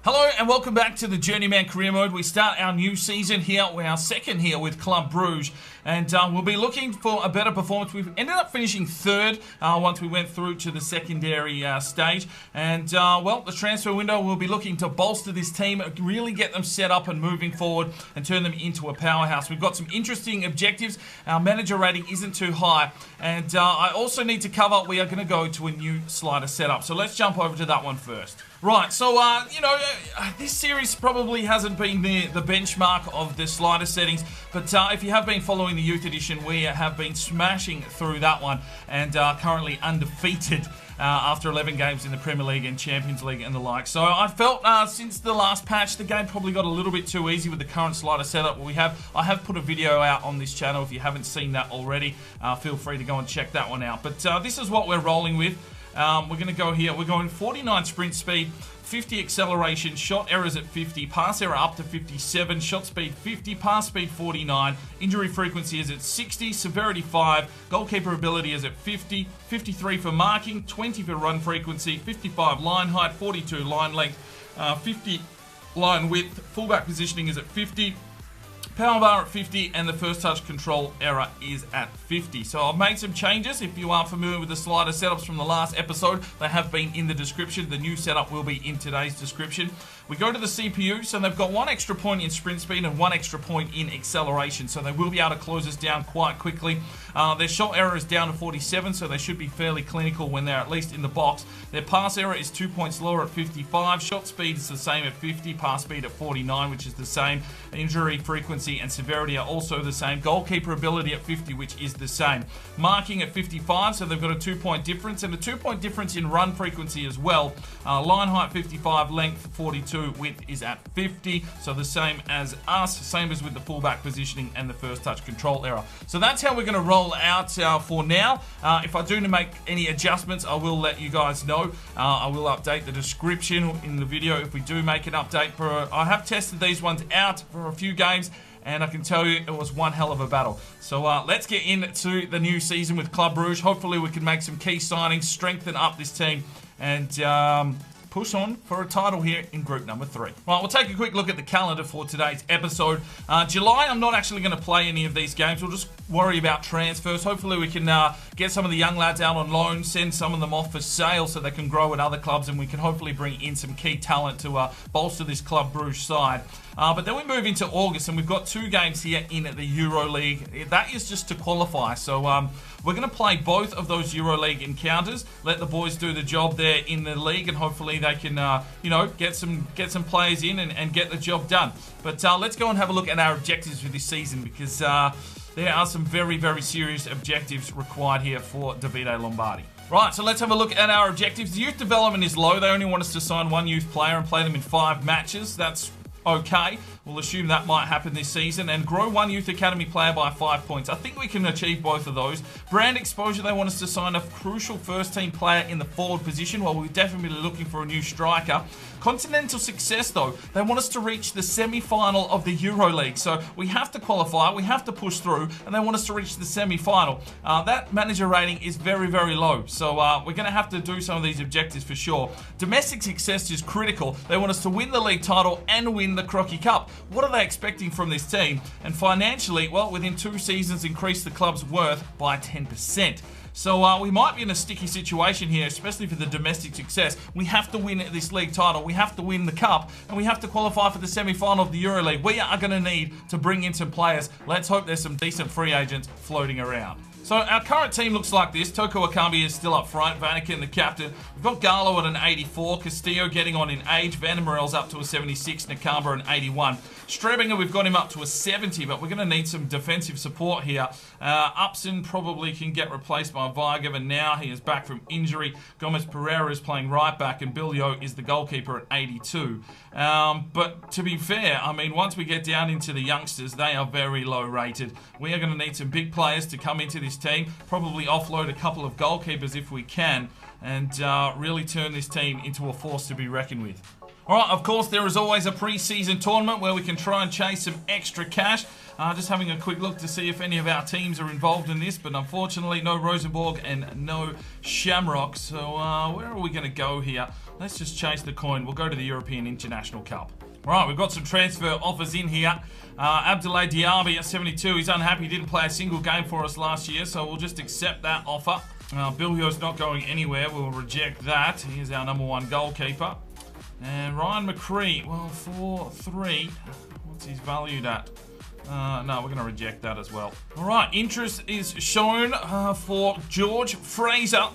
Hello and welcome back to the Journeyman Career Mode. We start our new season here, our second here with Club Brugge, and we'll be looking for a better performance. We've ended up finishing third once we went through to the secondary stage, and well, the transfer window will be looking to bolster this team, really get them set up and moving forward and turn them into a powerhouse. We've got some interesting objectives. Our manager rating isn't too high, and I also need to cover, we are going to go to a new slider setup. So let's jump over to that one first. Right, so, this series probably hasn't been the benchmark of the slider settings, but if you have been following the Youth Edition, we have been smashing through that one and are currently undefeated after 11 games in the Premier League and Champions League and the like. So I felt since the last patch, the game probably got a little bit too easy with the current slider setup we have. I have put a video out on this channel. If you haven't seen that already, feel free to go and check that one out. But this is what we're rolling with. We're going to go here. We're going 49 sprint speed, 50 acceleration, shot errors at 50, pass error up to 57, shot speed 50, pass speed 49, injury frequency is at 60, severity 5, goalkeeper ability is at 50, 53 for marking, 20 for run frequency, 55 line height, 42 line length, 50 line width, fullback positioning is at 50, power bar at 50, and the first touch control error is at 50. So I've made some changes. If you are familiar with the slider setups from the last episode, they have been in the description. The new setup will be in today's description. We go to the CPU, so they've got 1 extra point in sprint speed and 1 extra point in acceleration, so they will be able to close us down quite quickly. Their shot error is down to 47, so they should be fairly clinical when they're at least in the box. Their pass error is 2 points lower at 55, shot speed is the same at 50, pass speed at 49, which is the same. Injury frequency and severity are also the same. Goalkeeper ability at 50, which is the same. Marking at 55, so they've got a 2-point difference, and a 2-point difference in run frequency as well. Line height 55, length 42, width is at 50, so the same as us, same as with the fullback positioning and the first touch control error. So that's how we're going to roll out for now. If I do make any adjustments, I will let you guys know. I will update the description in the video if we do make an update. I have tested these ones out for a few games, and I can tell you it was one hell of a battle. So let's get into the new season with Club Brugge. Hopefully we can make some key signings, strengthen up this team, and push on for a title here in group number 3. Right, we'll take a quick look at the calendar for today's episode. July, I'm not actually going to play any of these games. We'll just worry about transfers. Hopefully we can get some of the young lads out on loan, send some of them off for sale so they can grow at other clubs, and we can hopefully bring in some key talent to bolster this Club Brugge side. But then we move into August, and we've got 2 games here in the Euro League. That is just to qualify. So we're going to play both of those Euro League encounters, let the boys do the job there in the league, and hopefully they can, get some players in and get the job done. But let's go and have a look at our objectives for this season, because there are some very, very serious objectives required here for Davide Lombardi. Right, so let's have a look at our objectives. The youth development is low. They only want us to sign 1 youth player and play them in 5 matches. That's okay. We'll assume that might happen this season, and grow 1 youth academy player by 5 points. I think we can achieve both of those. Brand exposure, they want us to sign a crucial first team player in the forward position. Well, we're definitely looking for a new striker. Continental success, though, they want us to reach the semi-final of the Euro League. So we have to qualify, we have to push through, and they want us to reach the semi-final. That manager rating is very, very low. So we're going to have to do some of these objectives for sure. Domestic success is critical. They want us to win the league title and win the Crocky Cup. What are they expecting from this team? And financially, well, within 2 seasons, increase the club's worth by 10%. So we might be in a sticky situation here, especially for the domestic success. We have to win this league title, we have to win the cup, and we have to qualify for the semi-final of the Euro League. We are going to need to bring in some players. Let's hope there's some decent free agents floating around. So our current team looks like this. Toko Akambi is still up front. Vanaken, the captain. We've got Garlo at an 84. Castillo getting on in age. Van der Merel's up to a 76. Nakamba an 81. Strebinger, we've got him up to a 70, but we're going to need some defensive support here. Upson probably can get replaced by Vigev, and now he is back from injury. Gomez Pereira is playing right back, and Bilio is the goalkeeper at 82. But to be fair, I mean, once we get down into the youngsters, they are very low rated. We are going to need some big players to come into this team, probably offload a couple of goalkeepers if we can, and really turn this team into a force to be reckoned with. All right, of course, there is always a pre-season tournament where we can try and chase some extra cash. Just having a quick look to see if any of our teams are involved in this, but unfortunately, no Rosenborg and no Shamrock. So where are we going to go here? Let's just chase the coin. We'll go to the European International Cup. All right, we've got some transfer offers in here. Abdoulaye Diaby at 72. He's unhappy. He didn't play a single game for us last year, so we'll just accept that offer. Bilio's not going anywhere. We'll reject that. Here's our #1 goalkeeper. And Ryan McCree, well, 4-3. What's his valued at? No, we're going to reject that as well. All right, interest is shown for George Fraser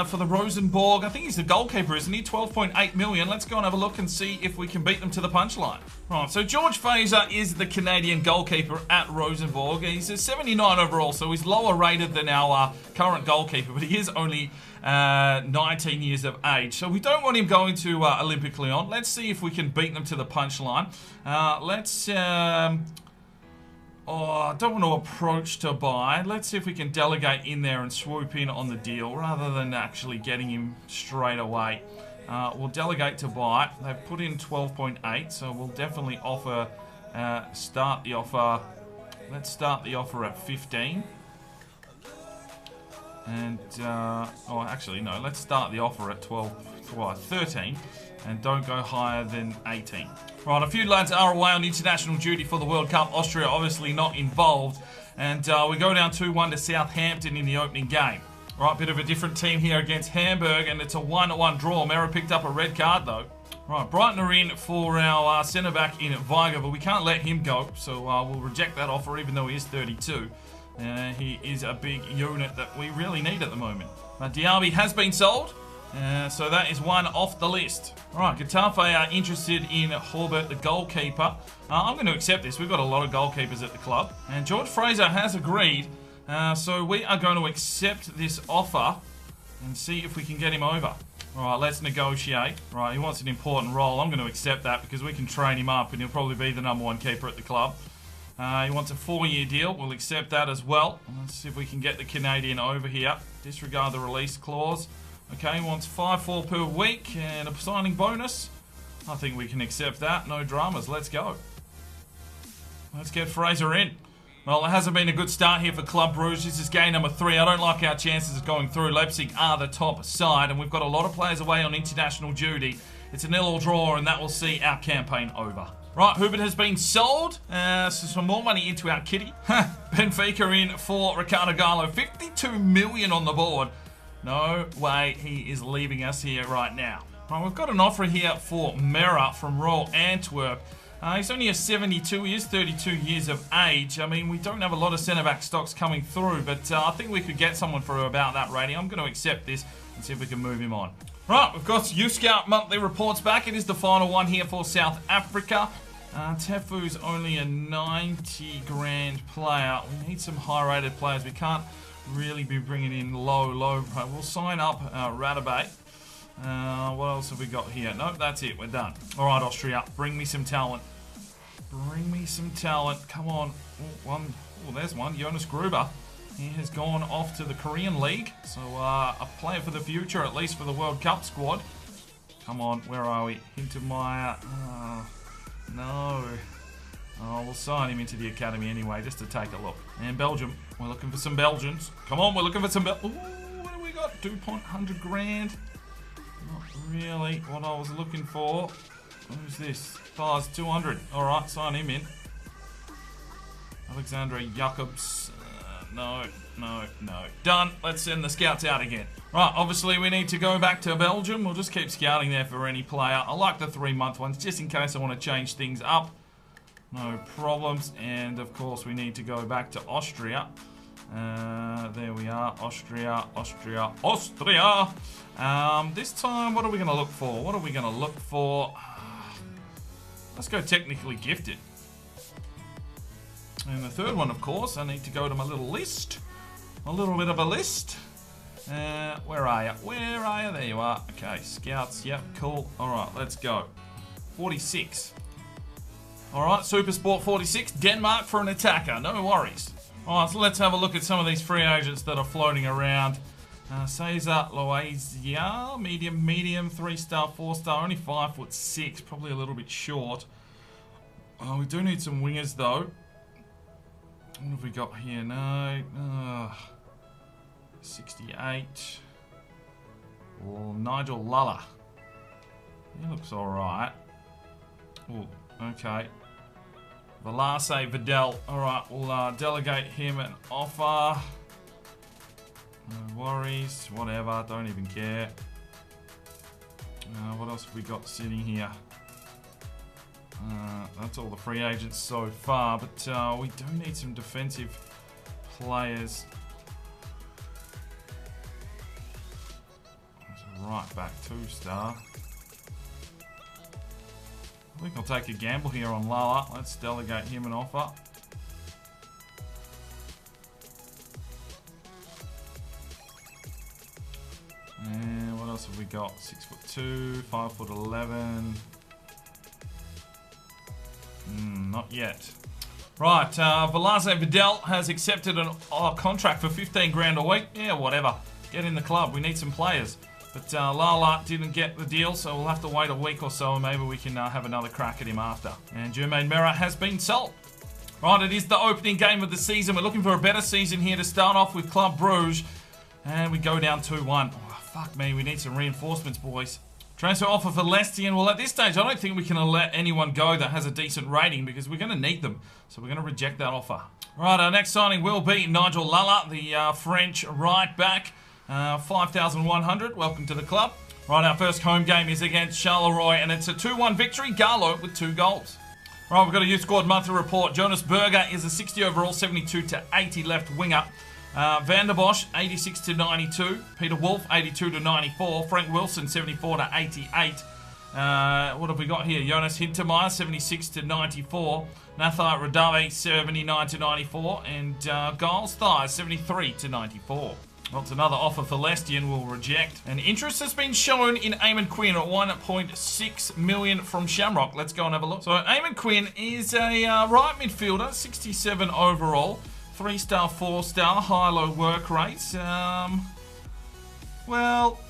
for the Rosenborg. I think he's the goalkeeper, isn't he? 12.8 million. Let's go and have a look and see if we can beat them to the punchline. Right, so George Fraser is the Canadian goalkeeper at Rosenborg. He's a 79 overall, so he's lower rated than our current goalkeeper, but he is only 19 years of age. So we don't want him going to Olympic Lyon. Let's see if we can beat them to the punchline. I don't want to approach to buy. Let's see if we can delegate in there and swoop in on the deal rather than actually getting him straight away. We'll delegate to buy. They've put in 12.8, so we'll definitely offer, start the offer. Let's start the offer at 15. And, actually, no, let's start the offer at 13 and don't go higher than 18. Right, a few lads are away on international duty for the World Cup. Austria obviously not involved. And we go down 2-1 to Southampton in the opening game. Right, bit of a different team here against Hamburg, and it's a 1-1 draw. Mera picked up a red card, though. Right, Brighton are in for our centre-back in Brugge, but we can't let him go, so we'll reject that offer, even though he is 32. He is a big unit that we really need at the moment. Diaby has been sold. So that is one off the list. Alright, Getafe are interested in Horbert, the goalkeeper. I'm going to accept this. We've got a lot of goalkeepers at the club. And George Fraser has agreed. So we are going to accept this offer and see if we can get him over. Alright, let's negotiate. Right, he wants an important role. I'm going to accept that because we can train him up and he'll probably be the #1 keeper at the club. He wants a 4-year deal. We'll accept that as well. Let's see if we can get the Canadian over here. Disregard the release clause. Okay, he wants 5-4 per week and a signing bonus. I think we can accept that. No dramas. Let's go. Let's get Fraser in. Well, it hasn't been a good start here for Club Brugge. This is game number 3. I don't like our chances of going through. Leipzig are the top side, and we've got a lot of players away on international duty. It's a 0-0 draw, and that will see our campaign over. Right, Hubert has been sold. So some more money into our kitty. Benfica in for Ricardo Gallo. 52 million on the board. No way he is leaving us here right now. Right, we've got an offer here for Mera from Royal Antwerp. He's only a 72. He is 32 years of age. I mean, we don't have a lot of centre-back stocks coming through, but I think we could get someone for about that rating. I'm going to accept this and see if we can move him on. Right, we've got U-Scout monthly reports back. It is the final one here for South Africa. Tefu's only a 90 grand player. We need some high-rated players. We can't really be bringing in low. We'll sign up Radabay. What else have we got here? Nope, that's it. We're done. All right, Austria, bring me some talent. Bring me some talent. Come on. There's one. Jonas Gruber. He has gone off to the Korean League. So a player for the future, at least for the World Cup squad. Come on, where are we? Hintermeyer. No. Oh, we'll sign him into the academy anyway, just to take a look. And Belgium. We're looking for some Belgians. Come on, we're looking for some Ooh, what do we got? DuPont, 100 grand. Not really what I was looking for. Who's this? Pos, 200. All right, sign him in. Alexandre Jacobs. No. Done. Let's send the scouts out again. Right, obviously we need to go back to Belgium. We'll just keep scouting there for any player. I like the 3-month ones, just in case I want to change things up. No problems. And, of course, we need to go back to Austria. There we are. Austria. This time, what are we going to look for? Let's go technically gifted. And the third one, of course, I need to go to my little list. A little bit of a list. Where are you? There you are. Okay, scouts. Yep, cool. All right, let's go. 46. All right, Super Sport 46. Denmark for an attacker. No worries. All right, so let's have a look at some of these free agents that are floating around. Cesar Loazia, medium, 3-star, 4-star, only 5'6", probably a little bit short. We do need some wingers though. What have we got here? No. 68. Oh, Nigel Lulla. He looks alright. Oh, okay. Velase Vidal. Alright, we'll delegate him an offer. No worries. Whatever. Don't even care. What else have we got sitting here? That's all the free agents so far, but we do need some defensive players. There's a right back 2-star. I think I'll take a gamble here on Lala. Let's delegate him an offer. And what else have we got? 6'2", 5'11". Not yet. Right, Velase Vidal has accepted a contract for 15 grand a week. Yeah, whatever. Get in the club. We need some players. But Lala didn't get the deal, so we'll have to wait a week or so, and maybe we can have another crack at him after. And Jermaine Merah has been sold. Right, it is the opening game of the season. We're looking for a better season here to start off with Club Brugge. And we go down 2-1. Oh, fuck me. We need some reinforcements, boys. Transfer offer for Lestian. Well, at this stage, I don't think we can let anyone go that has a decent rating because we're going to need them. So we're going to reject that offer. Right, our next signing will be Nigel Lulla, the French right back. 5,100. Welcome to the club. Right, our first home game is against Charleroi, and it's a 2-1 victory. Garlo with 2 goals. Right, we've got a youth squad monthly report. Jonas Brugge is a 60 overall, 72 to 80 left winger. Van der Bosch, 86 to 92. Peter Wolf, 82 to 94. Frank Wilson, 74 to 88. What have we got here? Jonas Hintermeyer, 76 to 94. Nathai Radave, 79 to 94. And Giles Thies, 73 to 94. Well, it's another offer for Lestian we'll reject. And interest has been shown in Eamon Quinn at 1.6 million from Shamrock. Let's go and have a look. So Eamon Quinn is a right midfielder, 67 overall. 3-star, 4-star, high-low work rates. Well,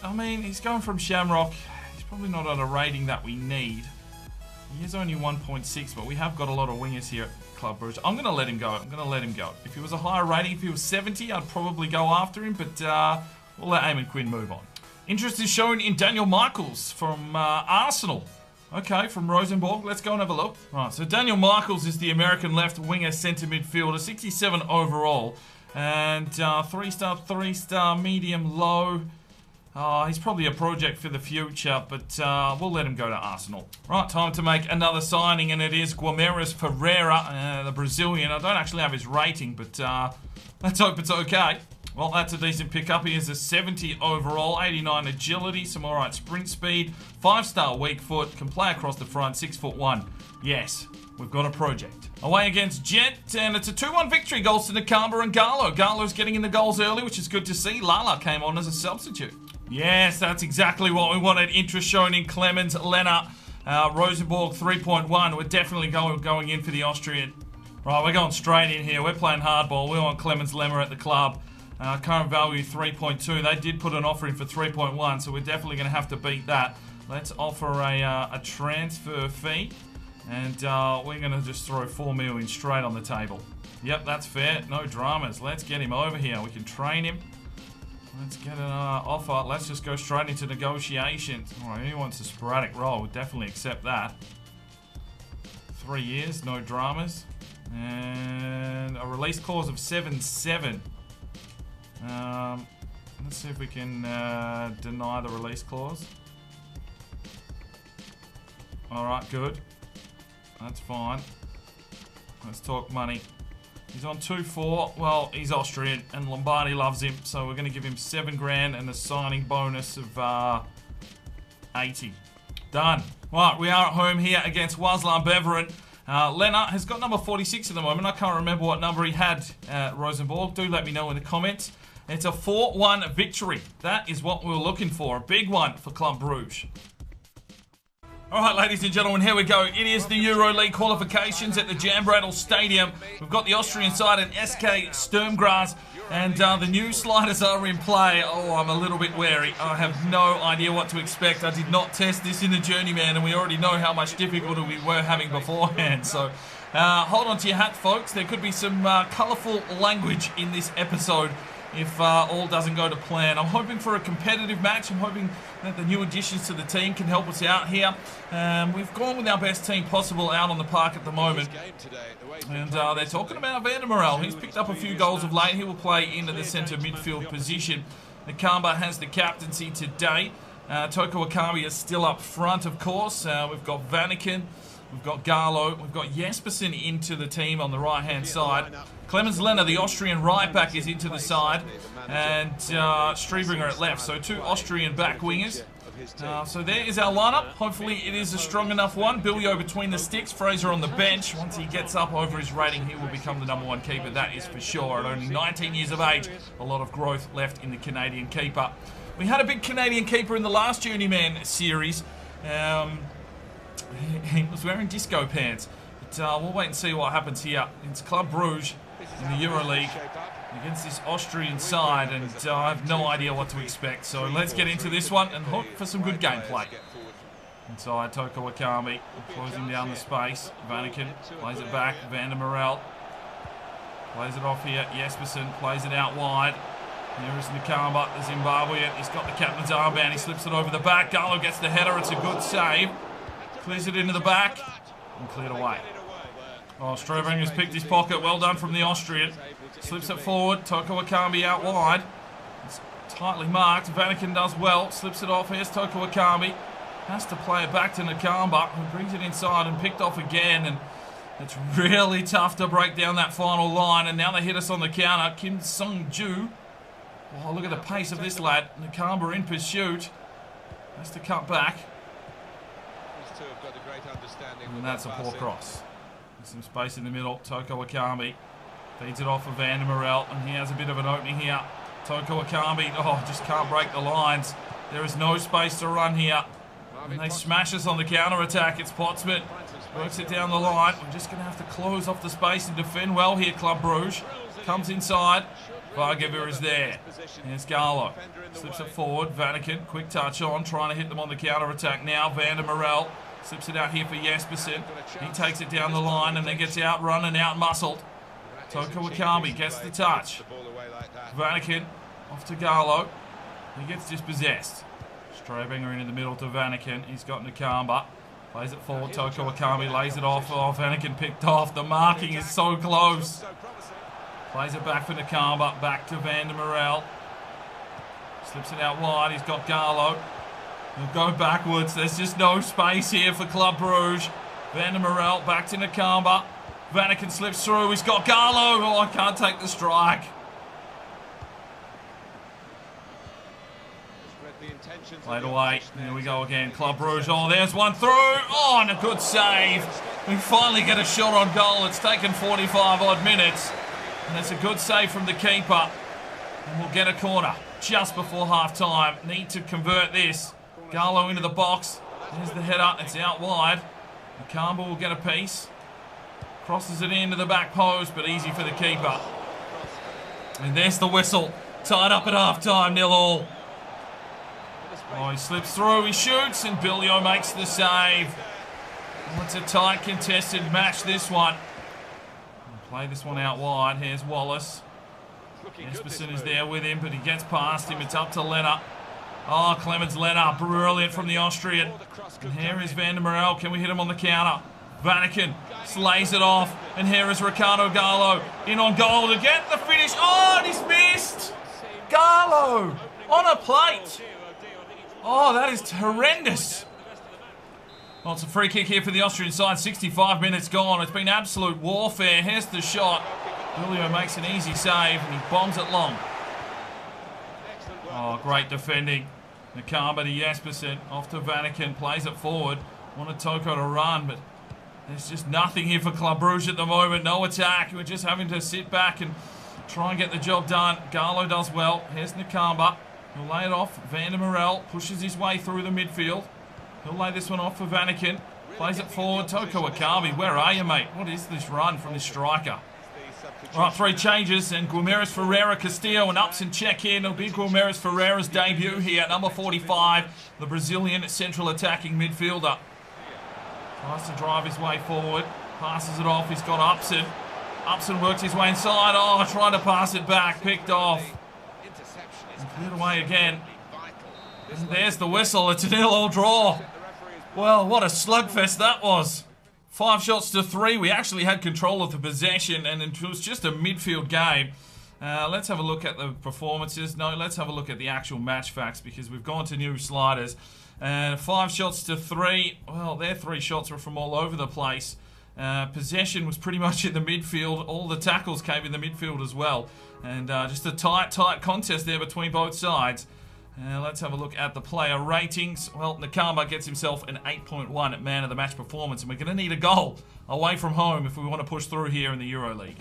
I mean, he's going from Shamrock. He's probably not at a rating that we need. He is only 1.6, but we have got a lot of wingers here at Club Brugge. I'm going to let him go. If he was a higher rating, if he was 70, I'd probably go after him, but we'll let Eamon Quinn move on. Interest is shown in Daniel Michaels from Arsenal. Okay, from Rosenborg. Let's go and have a look. Right, so Daniel Michaels is the American left winger centre midfielder, 67 overall. And 3-star, 3-star, medium, low. He's probably a project for the future, but we'll let him go to Arsenal. Right, time to make another signing, and it is Guilherme Ferreira, the Brazilian. I don't actually have his rating, but let's hope it's okay. Well, that's a decent pickup. He is a 70 overall, 89 agility, some alright sprint speed, 5-star weak foot, can play across the front, 6'1". Yes, we've got a project. Away against Jet, and it's a 2-1 victory. Goals to Nakamba and Garlo. Garlo's getting in the goals early, which is good to see. Lala came on as a substitute. Yes, that's exactly what we wanted. Interest shown in Clemens Lehner. Rosenborg 3.1. We're definitely going in for the Austrian. Right, we're going straight in here. We're playing hardball. We want Clemens Lehner at the club. Current value 3.2. They did put an offer in for 3.1, so we're definitely going to have to beat that. Let's offer a transfer fee, and we're going to just throw 4 million straight on the table. Yep, that's fair. No dramas. Let's get him over here. We can train him. Let's get an offer. Let's just go straight into negotiations. All right, he wants a sporadic role. We'll definitely accept that. 3 years, no dramas. And a release clause of 7-7. Let's see if we can deny the release clause. Alright, good. That's fine. Let's talk money. He's on 2-4. Well, he's Austrian and Lombardi loves him, so we're going to give him 7 grand and a signing bonus of 80. Done. Right, we are at home here against Waslan Beveren. Lennart has got number 46 at the moment. I can't remember what number he had at Rosenborg. Do let me know in the comments. It's a 4-1 victory. That is what we were looking for. A big one for Club Brugge. All right, ladies and gentlemen, here we go. It is the EuroLeague qualifications at the Jambrattle Stadium. We've got the Austrian side and SK Sturmgras, and the new sliders are in play. Oh, I'm a little bit wary. I have no idea what to expect. I did not test this in the Journeyman, and we already know how much difficulty we were having beforehand. So hold on to your hat, folks. There could be some colourful language in this episode if all doesn't go to plan. I'm hoping for a competitive match. I'm hoping that the new additions to the team can help us out here. We've gone with our best team possible out on the park at the moment. And they're talking about Van der Merel. He's picked up a few goals of late. He will play into the centre midfield position. Nakamba has the captaincy today. Toko Akabi is still up front, of course. We've got Vanaken. We've got Garlo. We've got Jespersen into the team on the right-hand side. Clemens Lenner, the Austrian right back, is into the side. And Strebringer at left. So two Austrian back wingers. So there is our lineup. Hopefully it is a strong enough one. Billio between the sticks. Fraser on the bench. Once he gets up over his rating, he will become the #1 keeper. That is for sure. At only 19 years of age, a lot of growth left in the Canadian keeper. We had a big Canadian keeper in the last Journeyman Series. He was wearing disco pants. But we'll wait and see what happens here. It's Club Brugge in the EuroLeague against this Austrian side, and I have no idea what to expect. So let's get into this one and hope for some good gameplay. Inside, Toko Akami closing down the space. Vanaken plays it back. Van der Merel plays it off here. Jespersen plays it out wide. Here is Nakamba, the Zimbabwean. He's got the captain's armband. He slips it over the back. Garlo gets the header. It's a good save. Clears it into the back and cleared away. Oh, Strobringer's picked his pocket. Well done from the Austrian. Slips it forward. Toko Akami out wide. It's tightly marked. Vanaken does well. Slips it off. Here's Toko Akami. Has to play it back to Nakamba, who brings it inside and picked off again. And it's really tough to break down that final line. And now they hit us on the counter. Kim Sung-ju. Oh, look at the pace of this lad. Nakamba in pursuit. Has to cut back. And that's a poor cross. There's some space in the middle. Toko Akami feeds it off of Van der Merel, and he has a bit of an opening here. Toko Akami, just can't break the lines. There is no space to run here. And they smash us on the counter-attack. It's Potsman. Works it down the line. We're just going to have to close off the space and defend well here, Club Brugge. Comes inside. Vargevir is there. Here's Garlo. Slips it forward. Vanaken, quick touch on, trying to hit them on the counter-attack now. Van der Merel slips it out here for Jespersen. He takes it down the line and then gets outrun and out-muscled. Toko Akami gets the touch. Vanaken off to Garlo. He gets dispossessed. Strabinger into the middle to Vanaken. He's got Nakamba. Plays it forward. Toko Akami lays it off. Oh, Vanaken picked off. The marking is so close. Plays it back for Nakamba. Back to Van der Merel. Slips it out wide. He's got Garlo. He'll go backwards. There's just no space here for Club Brugge. Van der Merel back to Nakamba. Vanaken slips through. He's got Garlo. Oh, I can't take the strike. Played away. Here we go again. Club Brugge. Oh, there's one through. Oh, and a good save. We finally get a shot on goal. It's taken 45 odd minutes. And it's a good save from the keeper. And we'll get a corner just before half-time. Need to convert this. Garlo into the box. There's the header. It's out wide. Nakamba will get a piece. Crosses it into the back post, but easy for the keeper. And there's the whistle. Tied up at half-time, 0-0. Oh, he slips through. He shoots, and Billio makes the save. Oh, it's a tight, contested match, this one. Play this one out wide. Here's Wallace. Jespersen is there with him, but he gets past him. It's up to Lenner. Oh, Clemens Lenner. Brilliant from the Austrian. And here is Van der Merel. Can we hit him on the counter? Vanaken slays it off. And here is Ricardo Garlo in on goal to get the finish. Oh, and he's missed. Garlo on a plate. Oh, that is horrendous. Well, it's a free kick here for the Austrian side. 65 minutes gone. It's been absolute warfare. Here's the shot. Julio makes an easy save and he bombs it long. Oh, great defending. Nakamba to Jespersen. Off to Vanaken. Plays it forward. Wanted Toko to run, but there's just nothing here for Club Brugge at the moment. No attack. We're just having to sit back and try and get the job done. Garlo does well. Here's Nakamba. He'll lay it off. Van der Merel pushes his way through the midfield. He'll lay this one off for Vanaken. Plays it forward. Toko Akabi, where are you, mate? What is this run from this striker? Right, 3 changes, and Guilherme Ferreira Castillo and Upson check in. It'll be Guilherme Ferreira's debut here, number 45, the Brazilian central attacking midfielder. Tries to drive his way forward, passes it off, he's got Upson. Upson works his way inside, oh, trying to pass it back, picked off. And cleared away again. And there's the whistle, it's a 0-0 draw. Well, what a slugfest that was. 5 shots to 3. We actually had control of the possession, and it was just a midfield game. Let's have a look at the performances. No, let's have a look at the actual match facts, because we've gone to new sliders. And 5 shots to 3. Well, their 3 shots were from all over the place. Possession was pretty much in the midfield. All the tackles came in the midfield as well. And just a tight contest there between both sides. Let's have a look at the player ratings. Well, Nakama gets himself an 8.1 at man of the match performance, and we're going to need a goal away from home if we want to push through here in the EuroLeague.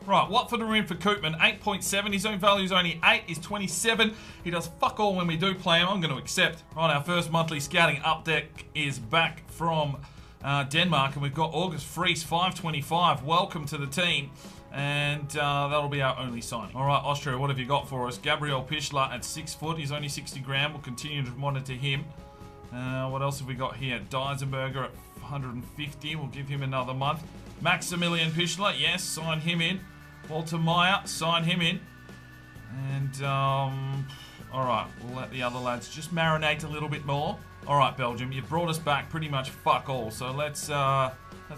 Right, Watford are in for Koopman, 8.7. His own value is only 8. He's 27. He does fuck all when we do play him. I'm going to accept. Right, our first monthly scouting update is back from Denmark, and we've got August Fries, 525. Welcome to the team. And that'll be our only signing. All right, Austria, what have you got for us? Gabriel Pichler at 6 foot. He's only 60 grand. We'll continue to monitor him. What else have we got here? Deisenberger at 150. We'll give him another month. Maximilian Pichler, yes, sign him in. Walter Meyer, sign him in. And, all right, we'll let the other lads just marinate a little bit more. All right, Belgium, you've brought us back pretty much fuck all. So let's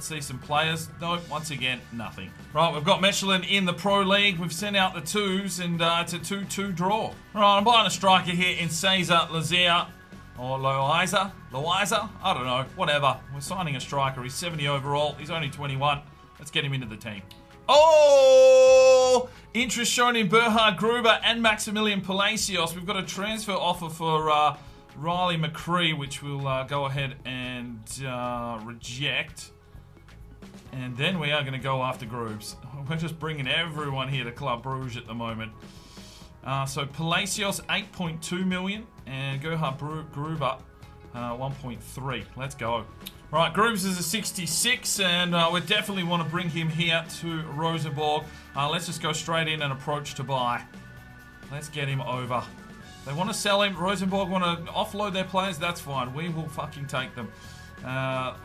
see some players. No, once again, nothing. Right, we've got Michelin in the Pro League. We've sent out the 2s, and it's a 2-2 draw. Right, I'm buying a striker here in Cesar Lazia. Or Loiza? I don't know. Whatever. We're signing a striker. He's 70 overall. He's only 21. Let's get him into the team. Oh! Interest shown in Berhard Gruber and Maximilian Palacios. We've got a transfer offer for Riley McCree, which we'll go ahead and reject. And then we are going to go after Grooves. We're just bringing everyone here to Club Brugge at the moment. So Palacios, 8.2 million. And Gerhard Gruber, 1.3. Let's go. Right, Grooves is a 66. And we definitely want to bring him here to Rosenborg. Let's just go straight in and approach to buy. Let's get him over. They want to sell him. Rosenborg want to offload their players. That's fine. We will fucking take them.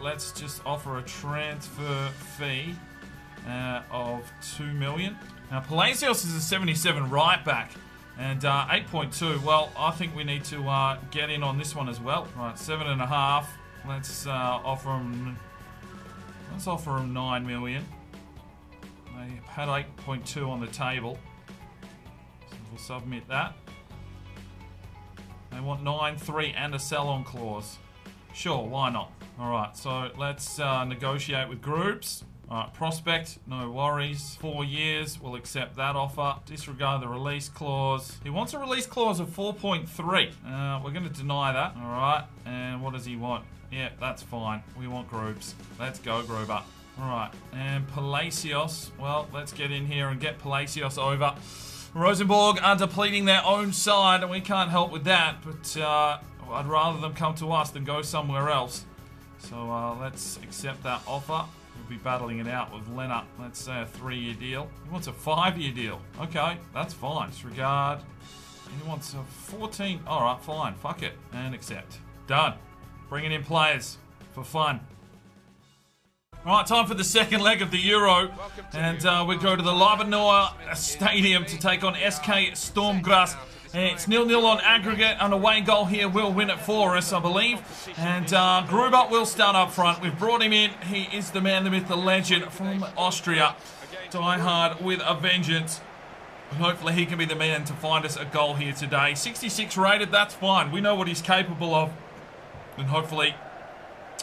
Let's just offer a transfer fee of 2 million. Now, Palacios is a 77 right back and 8.2. Well, I think we need to get in on this one as well. Right, 7.5. Let's offer him. Let's offer him 9 million. They had 8.2 on the table, so we'll submit that. They want 9.3 and a sell-on clause. Sure, why not? All right, so let's negotiate with Groups. All right, prospect, no worries. 4 years, we'll accept that offer. Disregard the release clause. He wants a release clause of 4.3. We're going to deny that. All right, and what does he want? Yeah, that's fine. We want Groups. Let's go, Gruber. All right, and Palacios. Well, let's get in here and get Palacios over. Rosenborg are depleting their own side, and we can't help with that, but I'd rather them come to us than go somewhere else. So let's accept that offer. We'll be battling it out with Lennart. Let's say a 3-year deal. He wants a 5-year deal. Okay, that's fine. Disregard. He wants a 14. All right, fine. Fuck it. And accept. Done. Bringing in players for fun. All right, time for the second leg of the Euro. And we go to the Leibniz Stadium to take on SK Stormgras. It's 0-0 on aggregate. An away goal here will win it for us, I believe. And Gruber will start up front. We've brought him in. He is the man, the myth, the legend from Austria. Die hard with a vengeance. And hopefully he can be the man to find us a goal here today. 66 rated, that's fine. We know what he's capable of. And hopefully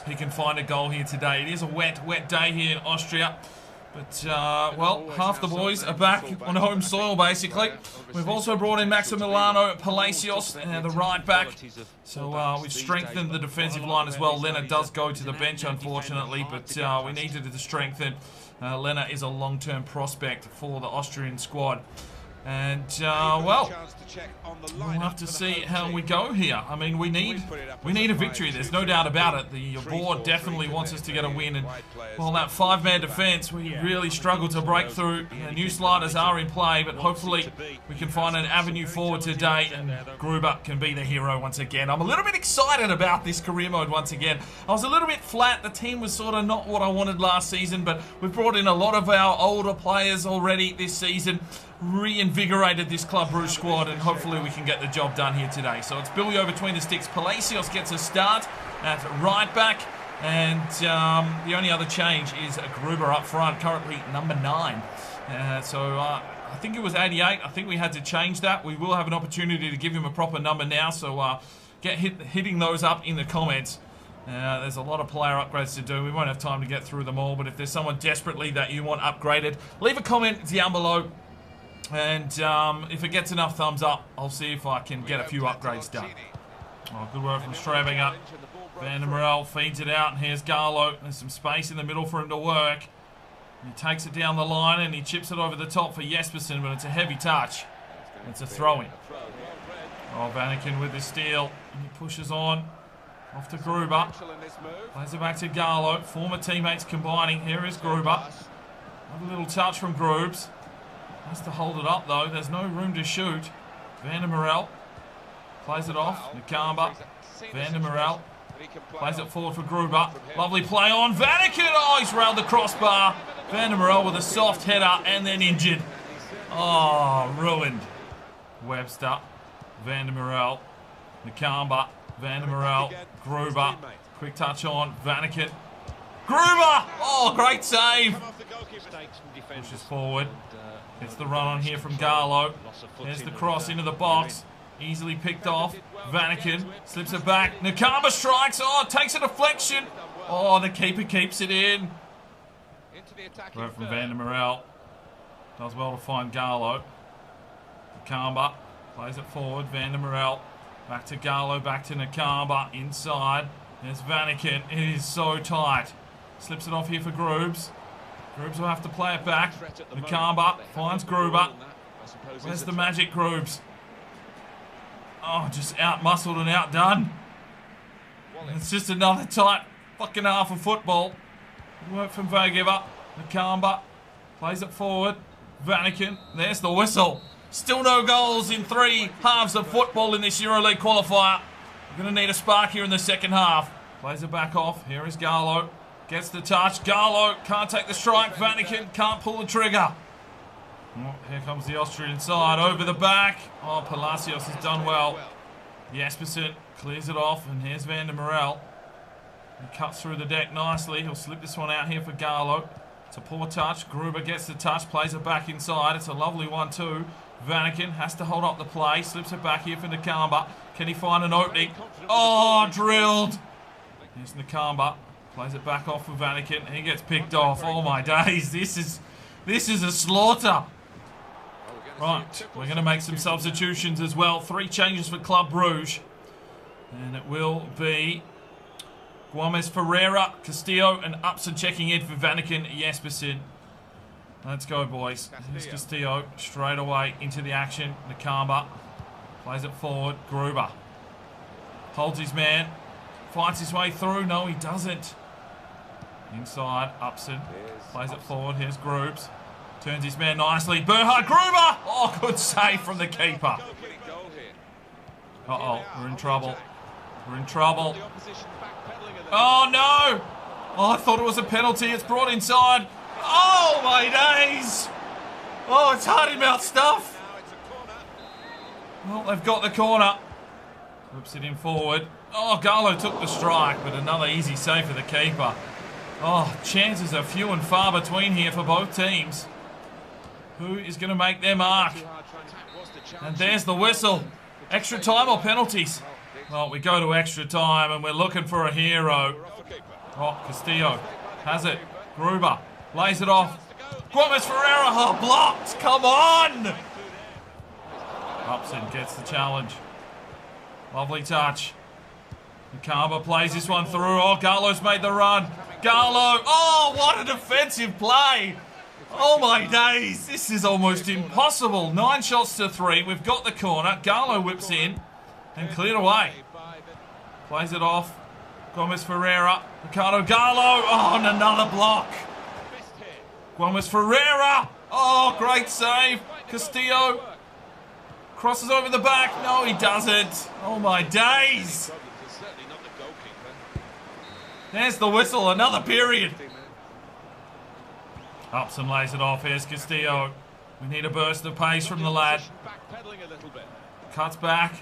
he can find a goal here today. It is a wet day here in Austria. But, well, half the boys are back on home soil, basically. We've also brought in Maximiliano Palacios, the right back. So we've strengthened the defensive line as well. Lennart does go to the bench, unfortunately, but we needed to strengthen. Lennart is a long-term prospect for the Austrian squad. And, well, we'll have to see how we go here. I mean, we need a victory. There's no doubt about it. The board definitely wants us to get a win. And, well, that 5-man defence, we really struggled to break through. The new sliders are in play, but hopefully we can find an avenue forward today, and Gruber can be the hero once again. I'm a little bit excited about this career mode once again. I was a little bit flat. The team was sort of not what I wanted last season, but we've brought in a lot of our older players already this season. Reinvigorated this Club Brugge squad, and hopefully we can get the job done here today. So it's Bilio between the sticks. Palacios gets a start at right back, and the only other change is Gruber up front, currently number 9. I think it was 88. I think we had to change that. We will have an opportunity to give him a proper number now, so get hitting those up in the comments. There's a lot of player upgrades to do. We won't have time to get through them all, but if there's someone desperately that you want upgraded, leave a comment down below. And if it gets enough thumbs up, I'll see if I can get a few upgrades done. Oh, good work from Strabinger. Van der Merel feeds it out, and here's Garlow. There's some space in the middle for him to work. He takes it down the line, and he chips it over the top for Jespersen, but it's a heavy touch. It's a throw-in. Oh, Vanaken with the steal. He pushes on. Off to Gruber. Plays it back to Garlow. Former teammates combining. Here is Gruber. Have a little touch from Groobs. Has to hold it up, though. There's no room to shoot. Van der Merel plays it off. Nakamba. Van der Merel plays it forward for Gruber. Lovely play on Vanaken. Oh, he's railed the crossbar. Van der Merel with a soft header and then injured. Oh, ruined. Webster. Van der Merel. Nakamba. Van der Merel. Gruber. Quick touch on Vanaken. Gruber! Oh, great save. Pushes forward. Gets the run on here from Garlow. There's the cross into the box. Easily picked off. Vanaken slips it back. Nakamba strikes. Oh, takes a deflection. Oh, the keeper keeps it in. Right from Van der Merel. Does well to find Garlow. Nakamba plays it forward. Van der Merel. Back to Garlow. Back to Nakamba. Inside. There's Vanaken. It is so tight. Slips it off here for Groobs. Groobs will have to play it back. Nakamba finds Gruber. Where's the magic, Groobs? Oh, just out-muscled and outdone. It's just another tight fucking half of football. Good work from Vagiver. Nakamba plays it forward. Vanaken. There's the whistle. Still no goals in 3 halves of football in this EuroLeague qualifier. We're going to need a spark here in the second half. Plays it back off. Here is Garlow. Gets the touch. Garlow can't take the strike. Vanaken can't pull the trigger. Oh, here comes the Austrian side. Over the back. Oh, Palacios has done well. Jespersen clears it off. And here's Van der Merel. He cuts through the deck nicely. He'll slip this one out here for Garlow. It's a poor touch. Gruber gets the touch. Plays it back inside. It's a lovely one too. Vanaken has to hold up the play. Slips it back here for Nakamba. Can he find an opening? Oh, drilled. Here's Nakamba. Plays it back off for Vanaken. He gets picked off. Oh my days. This is a slaughter. Right. We're going to make some substitutions as well. 3 changes for Club Brugge. And it will be Gomez Ferreira, Castillo, and Upson checking in for Vanaken, Jespersen. Let's go, boys. Here's Castillo straight away into the action. Nakamba plays it forward. Gruber holds his man. Fights his way through. No, he doesn't. Inside, Upson plays it forward. Here's Groobs. Turns his man nicely. Berhard Gruber! Oh, good save from the keeper. Uh-oh, we're in trouble. We're in trouble. Oh, no! Oh, I thought it was a penalty. It's brought inside. Oh, my days! Oh, it's Hardy-mouth stuff. Well, they've got the corner. Whips it in forward. Oh, Garlow took the strike, but another easy save for the keeper. Oh, chances are few and far between here for both teams. Who is going to make their mark? And there's the whistle. Extra time or penalties? Well, we go to extra time and we're looking for a hero. Oh, Castillo has it. Gruber lays it off. Gomez Ferreira, oh, blocked. Come on! Upson gets the challenge. Lovely touch. Nakamba plays this one through. Oh, Garlow's made the run. Garlow. Oh, what a defensive play. Oh my days, this is almost impossible. 9 shots to 3. We've got the corner. Garlo whips in and cleared away. Plays it off. Gomez Ferreira. Ricardo Garlo. Oh, and another block. Gomez Ferreira. Oh, great save. Castillo. Crosses over the back. No, he doesn't. Oh my days. There's the whistle. Another period. Upson lays it off. Here's Castillo. We need a burst of pace from the lad. Cuts back.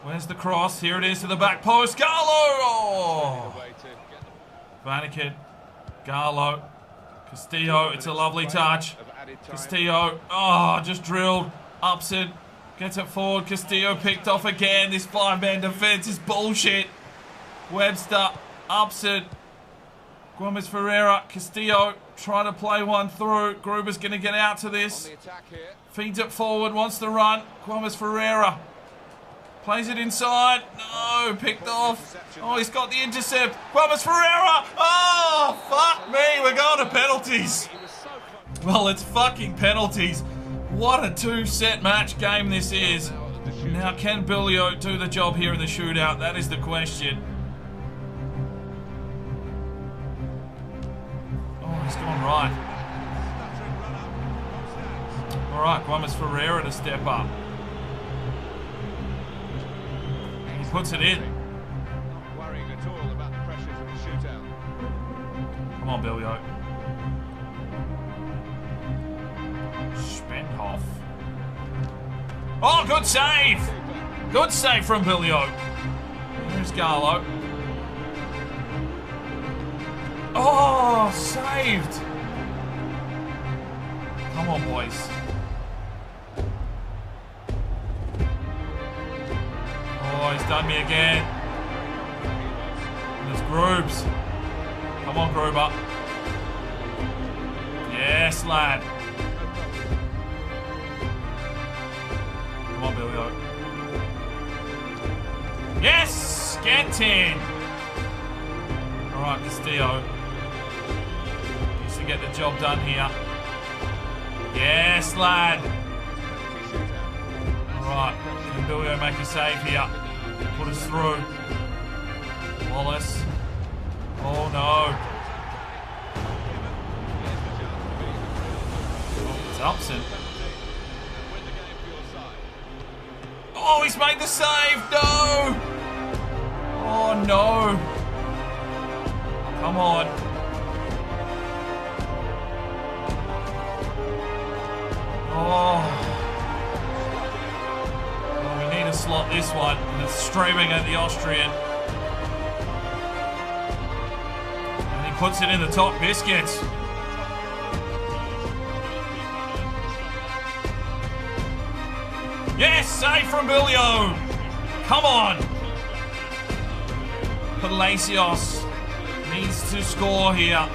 Where's the cross? Here it is to the back post. Garlo! Oh! Vanakin. Garlo. Castillo. It's a lovely touch. Castillo. Oh, just drilled. Upson. Gets it forward. Castillo picked off again. This 5-man defense is bullshit. Webster. Upson. Gomez Ferreira. Castillo. Trying to play one through. Gruber's going to get out to this. Feeds it forward. Wants to run. Gomez Ferreira. Plays it inside. No, picked off. Oh, he's got the intercept. Pos Ferreira. Oh, fuck me. We're going to penalties. Well, it's fucking penalties. What a 2-set match game this is. Now, can Billio do the job here in the shootout? That is the question. Oh, he's gone right. All right, Pos Ferreira to step up. Puts it in. Not worrying at all about the pressures of the shootout. Come on, Billio. Spendhoff. Oh, good save! Good save from Billio. Here's Garlo. Oh, saved! Come on, boys. Oh, he's done me again. There's Grooves. Come on, Gruber. Yes, lad. Come on, Billio. Yes! Get in! Alright, Castillo. Needs to get the job done here. Yes, lad. Alright, can Billio make a save here? Put us through. Wallace. Oh no. Oh, it's Upson. Oh, he's made the save. No. Oh no. Come on. Oh. Slot this one, and it's streaming at the Austrian. And he puts it in the top biscuits. Yes, save from Billio. Come on. Palacios needs to score here.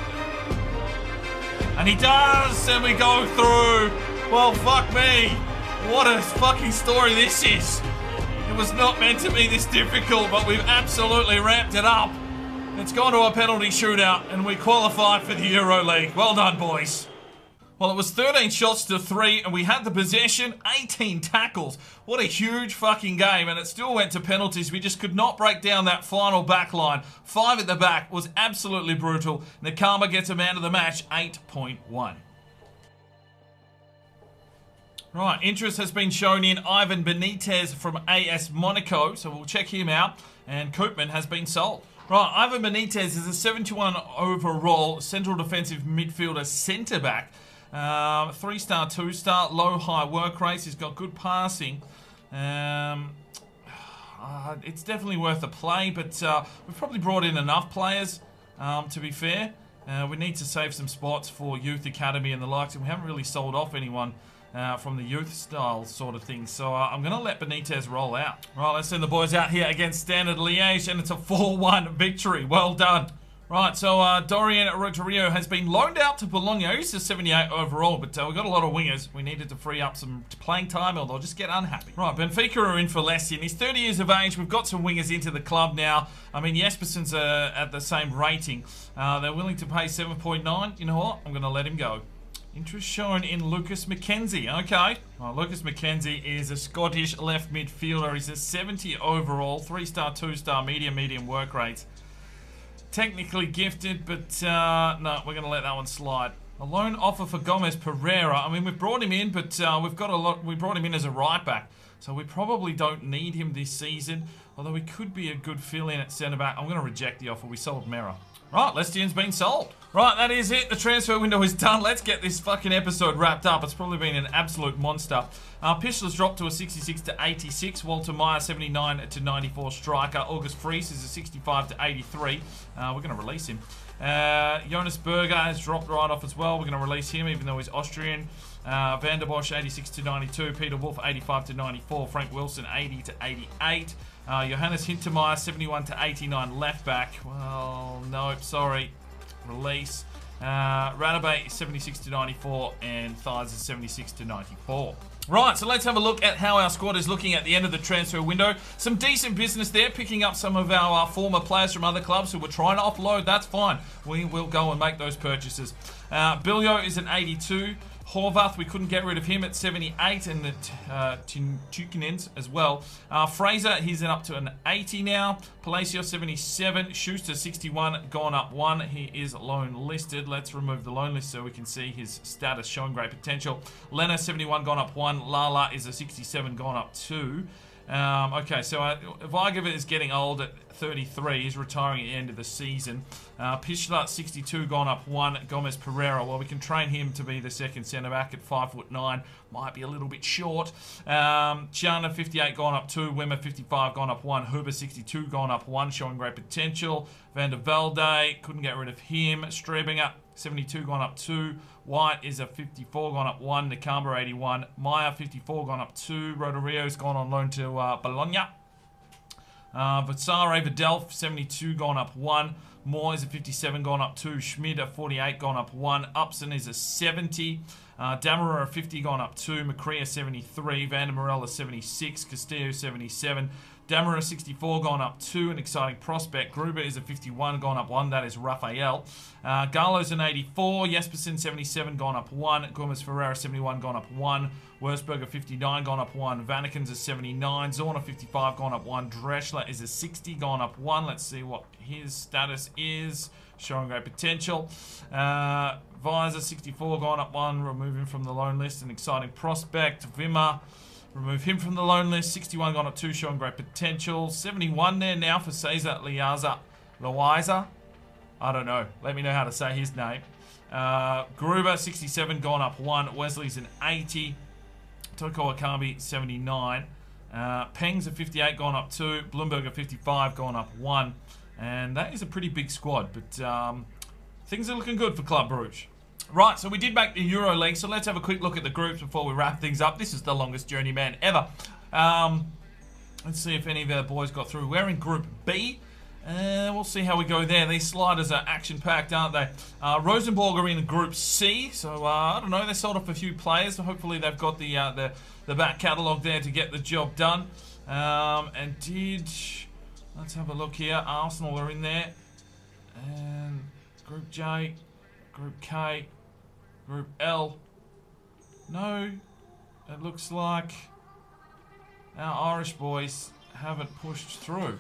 And he does, and we go through. Well, fuck me. What a fucking story this is. It was not meant to be this difficult, but we've absolutely ramped it up. It's gone to a penalty shootout, and we qualified for the Euro League. Well done, boys. Well, it was 13 shots to 3, and we had the possession, 18 tackles. What a huge fucking game, and it still went to penalties. We just could not break down that final back line. 5 at the back was absolutely brutal. Nakama gets a man of the match, 8.1. Right, interest has been shown in Ivan Benitez from AS Monaco, so we'll check him out. And Koopman has been sold. Right, Ivan Benitez is a 71 overall central defensive midfielder centre-back. 3-star, 2-star, low-high work rates. He's got good passing. It's definitely worth a play, but we've probably brought in enough players, to be fair. We need to save some spots for Youth Academy and the likes, and we haven't really sold off anyone from the youth style sort of thing. So I'm going to let Benitez roll out. Right, let's send the boys out here against Standard Liège, and it's a 4-1 victory. Well done. Right, so Dorian Rotario has been loaned out to Bologna. He's a 78 overall, but we've got a lot of wingers. We needed to free up some playing time, or they'll just get unhappy. Right, Benfica are in for Lessian. He's 30 years of age. We've got some wingers into the club now. I mean, Jespersen's at the same rating. They're willing to pay 7.9. You know what? I'm going to let him go. Interest shown in Lucas McKenzie. Okay. Well, Lucas McKenzie is a Scottish left midfielder. He's a 70 overall, 3-star, 2-star, medium work rates. Technically gifted, but no, we're going to let that one slide. A loan offer for Gomez Pereira. I mean, we've brought him in, but we brought him in as a right back, so we probably don't need him this season. Although he could be a good fill-in at centre back. I'm going to reject the offer. We sold Mera. Right, Lestien's been sold. Right, that is it. The transfer window is done. Let's get this fucking episode wrapped up. It's probably been an absolute monster. Pischler's dropped to a 66 to 86. Walter Meyer 79 to 94 striker. August Fries is a 65 to 83. We're going to release him. Jonas Berger has dropped right off as well. We're going to release him even though he's Austrian. Van der Bosch 86 to 92. Peter Wolf 85 to 94. Frank Wilson 80 to 88. Johannes Hintermeyer 71 to 89 left back. Well, nope, sorry. Release. Radabay 76 to 94 and Thies is 76 to 94. Right, so let's have a look at how our squad is looking at the end of the transfer window. Some decent business there, picking up some of our former players from other clubs who were trying to offload. That's fine. We will go and make those purchases. Bilio is an 82. Horvath, we couldn't get rid of him at 78, and the Tukinens as well. Fraser, he's up to an 80 now. Palacio, 77. Schuster, 61, gone up 1. He is loan listed. Let's remove the loan list so we can see his status, showing great potential. Lena, 71, gone up 1. Lala is a 67, gone up 2. Okay, so Weigever is getting old at 33. He's retiring at the end of the season. Pischler, 62, gone up 1. Gomez Pereira, well, we can train him to be the second centre-back at 5'9". Might be a little bit short. Chiana, 58, gone up 2. Wimmer, 55, gone up 1. Huber, 62, gone up 1, showing great potential. Van der Velde, couldn't get rid of him. Strebinger, 72, gone up 2. White is a 54, gone up 1. Nakamba, 81. Meyer, 54, gone up 2. Roderio's gone on loan to Bologna. Vatsare Vidal, 72, gone up 1. Moore is a 57, gone up 2. Schmid, a 48, gone up 1. Upson is a 70. Damarer, a 50, gone up 2. McCrea, 73. Van der Morel, 76. Castillo, 77. Damarer, 64, gone up 2. An exciting prospect. Gruber is a 51, gone up 1. That is Raphael. Garlo's an 84. Jespersen, 77, gone up 1. Gomez Ferreira, 71, gone up 1. Wurzberger, 59, gone up 1. Vanaken's a 79. Zorna, 55, gone up 1. Dreschler is a 60, gone up 1. Let's see what his status is. Showing great potential. Visor, 64, gone up 1. Remove him from the loan list. An exciting prospect. Wimmer, remove him from the loan list. 61, gone up 2, showing great potential. 71 there now for Cesar Loiza. I don't know. Let me know how to say his name. Gruber, 67, gone up 1. Wesley's an 80. Toko Akabi, 79. Peng's a 58, gone up 2. Bloomberg, a 55, gone up 1. And that is a pretty big squad, but things are looking good for Club Brugge. Right, so we did make the Euro League, so let's have a quick look at the groups before we wrap things up. This is the longest Journeyman ever. Let's see if any of our boys got through. We're in Group B. We'll see how we go there. These sliders are action-packed, aren't they? Rosenborg are in Group C, so I don't know. They sold off a few players, so hopefully they've got the back catalogue there to get the job done. Let's have a look here. Arsenal are in there. And Group J, Group K, Group L. No, it looks like our Irish boys haven't pushed through.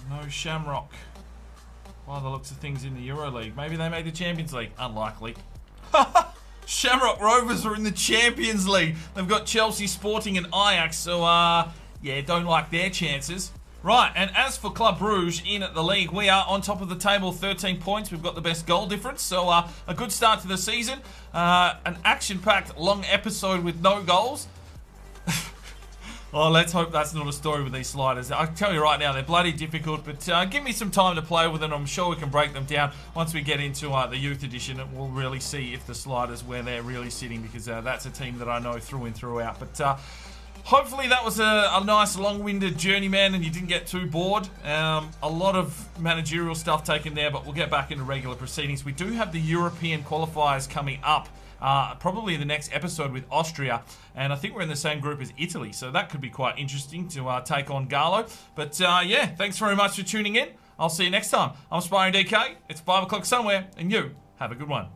No Shamrock by the looks of things in the Euro League. Maybe they made the Champions League. Unlikely. Shamrock Rovers are in the Champions League. They've got Chelsea, Sporting and Ajax. So, yeah, don't like their chances. Right, and as for Club Brugge in the league, we are on top of the table, 13 points. We've got the best goal difference, so a good start to the season. An action-packed long episode with no goals. Well, let's hope that's not a story with these sliders. I tell you right now, they're bloody difficult, but give me some time to play with them. I'm sure we can break them down once we get into the youth edition, and we'll really see if the sliders, where they're really sitting, because that's a team that I know through and throughout. But hopefully that was a nice long-winded Journeyman and you didn't get too bored. A lot of managerial stuff taken there, but we'll get back into regular proceedings. We do have the European qualifiers coming up. Probably the next episode with Austria, and I think we're in the same group as Italy, so that could be quite interesting to take on Garlo. But yeah, thanks very much for tuning in. I'll see you next time. I'm Aspiring DK, it's 5 o'clock somewhere, and you have a good one.